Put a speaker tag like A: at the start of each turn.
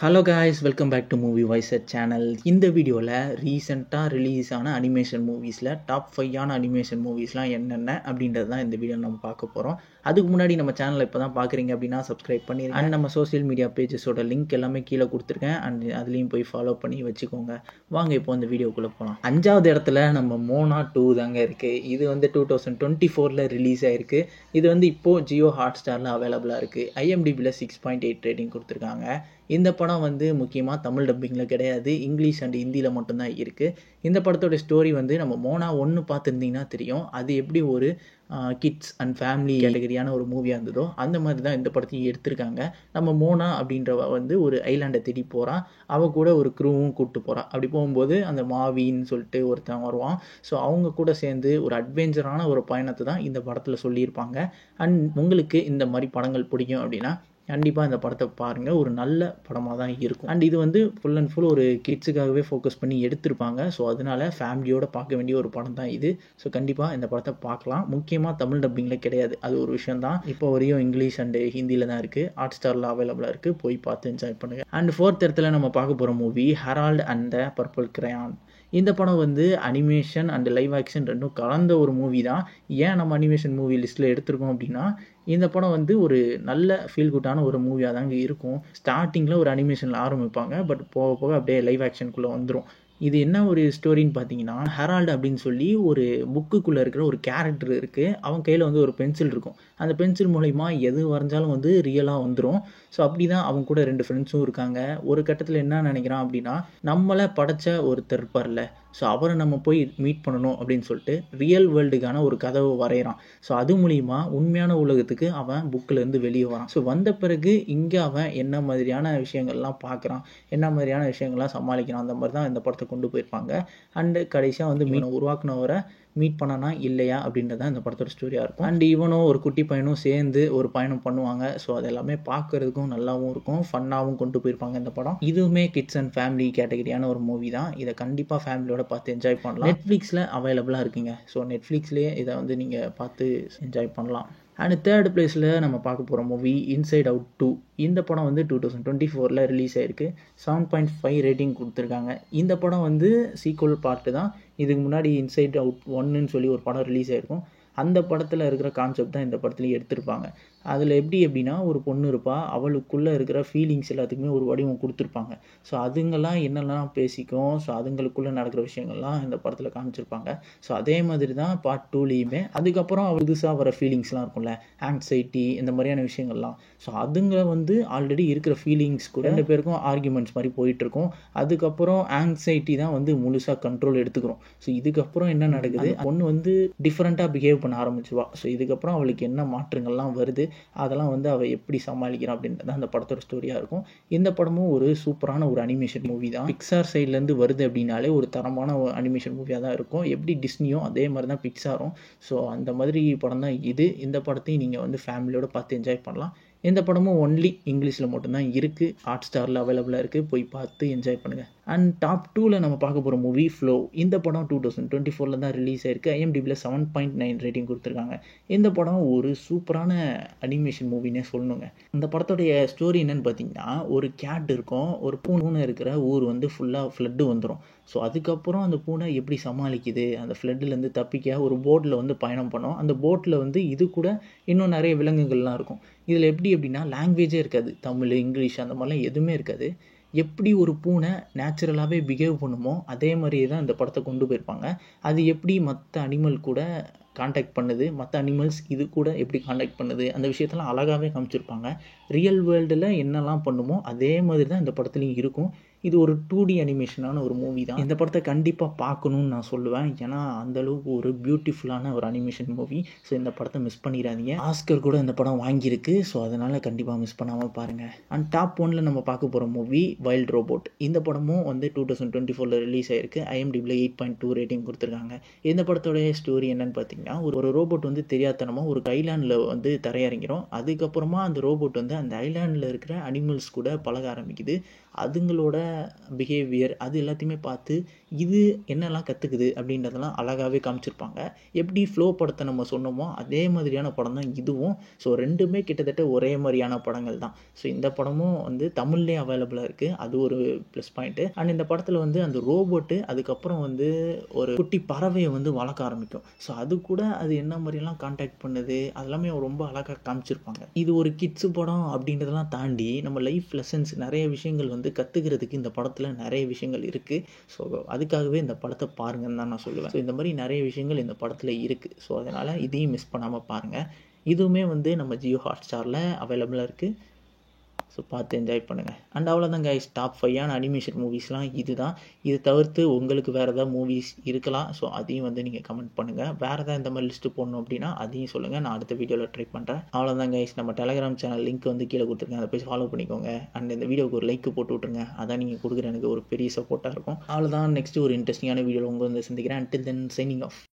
A: Hello guys, welcome back to Movie Voicer channel. இந்த வீடியோவில் ரீசெண்டாக ரிலீஸ் ஆன அனிமேஷன் மூவிஸில் டாப் 5 அனிமேஷன் மூவிஸ்லாம் என்னென்ன அப்படின்றது தான் இந்த வீடியோவில் நம்ம பார்க்க போகிறோம். அதுக்கு முன்னாடி நம்ம சேனலை இப்போ தான் பார்க்குறீங்க அப்படின்னா சப்ஸ்கிரைப் பண்ணிடுங்க. அண்ட் நம்ம சோஷியல் மீடியா பேஜஸோட லிங்க் எல்லாமே கீழே கொடுத்துருக்கேன். அண்ட் அதுலேயும் போய் ஃபாலோ பண்ணி வச்சுக்கோங்க. வாங்க இப்போ இந்த வீடியோக்குள்ளே போகலாம். 5வது இடத்துல நம்ம மோனா 2 தாங்க இருக்குது. இது வந்து 2024 ரிலீஸ் ஆகிருக்கு. இது வந்து இப்போது ஜியோ ஹாட்ஸ்டாரில் அவைலபிளாக இருக்குது. IMDbல 6.8 ரேட்டிங் கொடுத்துருக்காங்க. இந்த படம் வந்து முக்கியமாக தமிழ் டப்பிங்கில் கிடையாது, இங்கிலீஷ் அண்ட் ஹிந்தியில் மட்டும்தான் இருக்குது. இந்த படத்தோட ஸ்டோரி வந்து நம்ம மோனா 1 பார்த்துருந்தீங்கன்னா தெரியும். அது எப்படி ஒரு கிட்ஸ் அண்ட் ஃபேமிலி கேட்டகரியான ஒரு மூவியாக இருந்ததோ அந்த மாதிரி தான் இந்த படத்தையும் எடுத்திருக்காங்க. நம்ம மோனா அப்படின்றவ வந்து ஒரு ஐலாண்டை தேடி போகிறான். அவள் கூட ஒரு க்ரூவும் கூப்பிட்டு போகிறான். அப்படி போகும்போது அந்த மாவின்னு சொல்லிட்டு ஒருத்தன் வருவான். ஸோ அவங்க கூட சேர்ந்து ஒரு அட்வென்ச்சரான ஒரு பயணத்தை தான் இந்த படத்தில் சொல்லியிருப்பாங்க. அண்ட் உங்களுக்கு இந்த மாதிரி படங்கள் பிடிக்கும் அப்படின்னா கண்டிப்பாக இந்த படத்தை பாருங்கள். ஒரு நல்ல படமாக தான் இருக்கும். அண்ட் இது வந்து ஃபுல் அண்ட் ஃபுல் ஒரு கிட்ஸுக்காகவே ஃபோக்கஸ் பண்ணி எடுத்திருப்பாங்க. ஸோ அதனால் ஃபேமிலியோடு பார்க்க வேண்டிய ஒரு படம் தான் இது. ஸோ கண்டிப்பாக இந்த படத்தை பார்க்கலாம். முக்கியமாக தமிழ் டப்பிங்கில் கிடையாது, அது ஒரு விஷயம் தான். இப்போ வரையும் இங்கிலீஷ் அண்டு ஹிந்தியில் தான் இருக்குது. ஹாட்ஸ்டாரில் அவைலபிளாக இருக்குது. போய் பார்த்து என்ஜாய் பண்ணுங்கள். அண்ட் 4th இடத்துல நம்ம பார்க்க போகிற movie Harold and the purple crayon. இந்த படம் வந்து அனிமேஷன் அண்ட் லைவ் ஆக்ஷன் ரெண்டும் கலந்த ஒரு மூவி தான். ஏன் நம்ம அனிமேஷன் மூவி லிஸ்ட்டில் எடுத்திருக்கோம் அப்படின்னா, இந்த படம் வந்து ஒரு நல்ல ஃபீல் குட்டான ஒரு மூவியாக தாங்க இருக்கும். ஸ்டார்டிங்கில் ஒரு அனிமேஷனில் ஆரம்பிப்பாங்க, பட் போக போக அப்படியே லைவ் ஆக்ஷனுக்குள்ளே வந்துடும். இது என்ன ஒரு ஸ்டோரின்னு பார்த்தீங்கன்னா, ஹெரால்டு அப்படின்னு சொல்லி ஒரு புக்குக்குள்ளே இருக்கிற ஒரு கேரக்டர் இருக்குது. அவன் கையில் வந்து ஒரு பென்சில் இருக்கும். அந்த பென்சில் மூலிமா எது வரைஞ்சாலும் வந்து ரியலாக வந்துடும். ஸோ அப்படி தான் அவங்க கூட 2 ஃப்ரெண்ட்ஸும் இருக்காங்க. ஒரு கட்டத்தில் என்ன நினைக்கிறான் அப்படின்னா, நம்மளை படைச்ச ஒருத்தர் இருப்பார்ல, ஸோ அவரை நம்ம போய் மீட் பண்ணணும் அப்படின்னு சொல்லிட்டு ரியல் வேர்ல்டுக்கான ஒரு கதவை வரைகிறான். ஸோ அது மூலிமா உண்மையான உலகத்துக்கு அவன் புக்கிலேருந்து வெளியே வரான். ஸோ வந்த பிறகு இங்கே அவன் என்ன மாதிரியான விஷயங்கள்லாம் பார்க்குறான், என்ன மாதிரியான விஷயங்கள்லாம் சமாளிக்கிறான், அந்த மாதிரி தான் இந்த படத்தை கொண்டு போயிருப்பாங்க. அண்டு கடைசியாக வந்து மீனை உருவாக்குனவரை மீட் பண்ணனா இல்லையா அப்படின்றது தான் இந்த படத்தோட ஸ்டோரியாக இருக்கும். அண்ட் இவனும் ஒரு குட்டி பையனும் சேர்ந்து ஒரு பயணம் பண்ணுவாங்க. ஸோ அது எல்லாமே பார்க்குறதுக்கும் நல்லாவும் இருக்கும், ஃபன்னாகவும் கொண்டு போயிருப்பாங்க இந்த படம். இதுவுமே கிட்ஸ் அண்ட் ஃபேமிலி கேட்டகரியான ஒரு மூவி தான். இதை கண்டிப்பாக ஃபேமிலியோட பார்த்து என்ஜாய் பண்ணலாம். நெட்ஃப்ளிக்ஸில் அவைலபிளாக இருக்குங்க. ஸோ நெட்ஃப்ளிக்ஸ்லேயே இதை வந்து நீங்கள் பார்த்து என்ஜாய் பண்ணலாம். அண்ட் 3rd பிளேஸில் நம்ம பார்க்க போகிற மூவி இன்சைட் அவுட் 2. இந்த படம் வந்து 2024 ரிலீஸ் ஆகிருக்கு. 7.5 ரேட்டிங் கொடுத்துருக்காங்க. இந்த படம் வந்து சீக்வல் பார்ட்டு தான். இதுக்கு முன்னாடி இன்சைட் அவுட் 1ன்னு சொல்லி ஒரு படம் ரிலீஸ் ஆகிருக்கும். அந்த படத்தில் இருக்கிற கான்செப்ட் தான் இந்த படத்துலையும் எடுத்திருப்பாங்க. அதில் எப்படின்னா, ஒரு பொண்ணு இருப்பாள், அவளுக்குள்ளே இருக்கிற ஃபீலிங்ஸ் எல்லாத்துக்குமே ஒரு வடிவம் கொடுத்துருப்பாங்க. ஸோ அதுங்கெல்லாம் என்னெல்லாம் பேசிக்கும், ஸோ அதுங்களுக்குள்ளே நடக்கிற விஷயங்கள்லாம் இந்த படத்தில் காமிச்சிருப்பாங்க. ஸோ அதே மாதிரி தான் பார்ட் 2லேயுமே. அதுக்கப்புறம் புதுசாக வர ஃபீலிங்ஸ்லாம் இருக்கும்ல, ஆங்ஸைட்டி, இந்த மாதிரியான விஷயங்கள்லாம். ஸோ அதுங்க வந்து ஆல்ரெடி இருக்கிற ஃபீலிங்ஸ் கூட 2 பேருக்கும் ஆர்கியூமெண்ட்ஸ் மாதிரி போயிட்டுருக்கும். அதுக்கப்புறம் ஆங்ஸைட்டி தான் வந்து முழுசாக கண்ட்ரோல் எடுத்துக்கிறோம். ஸோ இதுக்கப்புறம் என்ன நடக்குது, பொண்ணு வந்து டிஃப்ரெண்ட்டாக பிஹேவ் பண்ண ஆரம்பிச்சுவா. ஸோ இதுக்கப்புறம் அவளுக்கு என்ன மாற்றங்கள்லாம் வருது, அதெல்லாம் வந்து அவள் எப்படி சமாளிக்கிறான் அப்படின்றது அந்த படத்தோட ஸ்டோரியாக இருக்கும். இந்த படமும் ஒரு சூப்பரான ஒரு அனிமேஷன் மூவி தான். பிக்சார் சைட்லேருந்து வருது அப்படின்னாலே ஒரு தரமான ஒரு அனிமேஷன் மூவியாக தான் இருக்கும். எப்படி டிஸ்னியோ அதே மாதிரி தான் பிக்சாரும். ஸோ அந்த மாதிரி படம் தான் இது. இந்த படத்தையும் நீங்கள் வந்து ஃபேமிலியோட பார்த்து என்ஜாய் பண்ணலாம். இந்த படமும் ஒன்லி இங்கிலீஷில் மட்டும்தான் இருக்குது. ஹாட்ஸ்டாரில் அவைலபிளாக இருக்குது. போய் பார்த்து என்ஜாய் பண்ணுங்கள். அண்ட் டாப் 2ல் நம்ம பார்க்க போகிற மூவி ஃப்ளோ. இந்த படம் 2024 தான் ரிலீஸ் ஆகிருக்கு. IMDbல 7.9 ரேட்டிங் கொடுத்துருக்காங்க. இந்த படம் ஒரு சூப்பரான அனிமேஷன் மூவினே சொல்லணுங்க. இந்த படத்தோடைய ஸ்டோரி என்னென்னு பார்த்தீங்கன்னா, ஒரு கேட் இருக்கும், ஒரு பூனை இருக்கிற ஊர் வந்து ஃபுல்லாக ஃப்ளட்டு வந்துடும். ஸோ அதுக்கப்புறம் அந்த பூனை எப்படி சமாளிக்குது, அந்த ஃப்ளட்டுலேருந்து தப்பிக்க ஒரு போட்டில் வந்து பயணம் பண்ணோம். அந்த போட்டில் வந்து இது கூட இன்னும் நிறைய விலங்குகள்லாம் இருக்கும். இதில் எப்படின்னா லாங்குவேஜே இருக்காது, தமிழ், இங்கிலீஷ் அந்த மாதிரிலாம் எதுவுமே இருக்காது. எப்படி ஒரு பூனை நேச்சுரலாகவே பிஹேவ் பண்ணுமோ அதே மாதிரியே தான் இந்த படத்தை கொண்டு போயிருப்பாங்க. அது எப்படி மற்ற அனிமல் கூட கான்டாக்ட் பண்ணுது, மற்ற அனிமல்ஸ் இது கூட எப்படி கான்டாக்ட் பண்ணுது, அந்த விஷயத்தெல்லாம் அழகாகவே காமிச்சிருப்பாங்க. ரியல் வேர்ல்டில் என்னெல்லாம் பண்ணுமோ அதே மாதிரி தான் இந்த படத்துலையும் இருக்கும். இது ஒரு 2D அனிமேஷனான ஒரு மூவி தான். இந்த படத்தை கண்டிப்பாக பார்க்கணுன்னு நான் சொல்லுவேன். ஏன்னா அந்தளவுக்கு ஒரு பியூட்டிஃபுல்லான ஒரு அனிமேஷன் மூவி. ஸோ இந்த படத்தை மிஸ் பண்ணிடாதீங்க. ஆஸ்கர் கூட இந்த படம் வாங்கியிருக்கு. ஸோ அதனால் கண்டிப்பாக மிஸ் பண்ணாமல் பாருங்கள். அண்ட் டாப் 1ல் நம்ம பார்க்க போகிற மூவி வைல்ட் ரோபோட். இந்த படமும் வந்து 2024 ரிலீஸ் ஆகிருக்கு. IMDbல 8.2 ரேட்டிங் கொடுத்துருக்காங்க. இந்த படத்தோடைய ஸ்டோரி என்னென்னு பார்த்தீங்கன்னா, பார்த்தீங்கன்னா ஒரு ரோபோட் வந்து தெரியாதனமாக ஒரு ஐலாண்டில் வந்து தரையிறங்கிறோம். அதுக்கப்புறமா அந்த ரோபோட் வந்து அந்த ஐலாண்டில் இருக்கிற அனிமல்ஸ் கூட பழக ஆரம்பிக்குது. அதுங்களோட பிஹேவியர் அது எல்லாத்தையுமே பார்த்து இது என்னெல்லாம் கற்றுக்குது அப்படின்றதெல்லாம் அழகாகவே காமிச்சிருப்பாங்க. எப்படி ஃப்ளோ படத்தை நம்ம சொன்னோமோ அதே மாதிரியான படம் தான் இதுவும். ஸோ ரெண்டுமே கிட்டத்தட்ட ஒரே மாதிரியான படங்கள் தான். ஸோ இந்த படமும் வந்து தமிழ்லேயே அவைலபிளாக இருக்குது. அது ஒரு ப்ளஸ் பாயிண்ட்டு. அண்ட் இந்த படத்தில் வந்து அந்த ரோபோட்டு அதுக்கப்புறம் வந்து ஒரு குட்டி பறவையை வந்து வளர்க்க ஆரம்பிக்கும். ஸோ அது கூட அது என்ன மாதிரியெல்லாம் கான்டாக்ட் பண்ணுது அதெல்லாமே ரொம்ப அழகாக காமிச்சிருப்பாங்க. இது ஒரு கிட்ஸு படம் அப்படின்றதெல்லாம் தாண்டி நம்ம லைஃப் லெசன்ஸ் நிறைய விஷயங்கள் வந்து கற்றுக்கிறதுக்கு இந்த படத்தில் நிறைய விஷயங்கள் இருக்குது. ஸோ அதுக்காகவே இந்த படத்தை பாருங்கன்னு தான் நான் சொல்லுவேன். ஸோ இந்த மாதிரி நிறைய விஷயங்கள் இந்த படத்தில் இருக்குது. ஸோ அதனால் இதையும் மிஸ் பண்ணாமல் பாருங்கள். இதுவுமே வந்து நம்ம ஜியோ ஹாட்ஸ்டாரில் அவைலபிளாக இருக்குது. ஸோ பார்த்து என்ஜாய் பண்ணுங்கள். அண்ட் அவ்வளோதான் கைஸ், டாப் 5 அனிமேஷன் மூவிஸ்லாம் இது தான். இது தவிர்த்து உங்களுக்கு வேறு ஏதாவது மூவிஸ் இருக்கலாம். ஸோ அதையும் வந்து நீங்கள் கமெண்ட் பண்ணுங்கள். வேறு ஏதாவது இந்த மாதிரி லிஸ்ட்டு போடணும் அப்படின்னா அதையும் சொல்லுங்கள். நான் அடுத்த வீடியோவில் ட்ரை பண்ணுறேன். அவ்வளோதான் கைஸ், நம்ம டெலகிராம் சேனல் லிங்க் வந்து கீழே கொடுத்துருக்கேன். அதை போய் ஃபாலோ பண்ணிக்கோங்க. அண்ட் இந்த வீடியோக்கு ஒரு லைக் போட்டு விட்ருங்க. அதான் நீங்கள் கொடுக்குற எனக்கு ஒரு பெரிய சப்போர்ட்டாக இருக்கும். அவ்வளோதான், நெக்ஸ்ட்டு ஒரு இன்ட்ரெஸ்டிங்கான வீடியோவில் உங்களை வந்து சந்திக்கிறேன். until then signing off.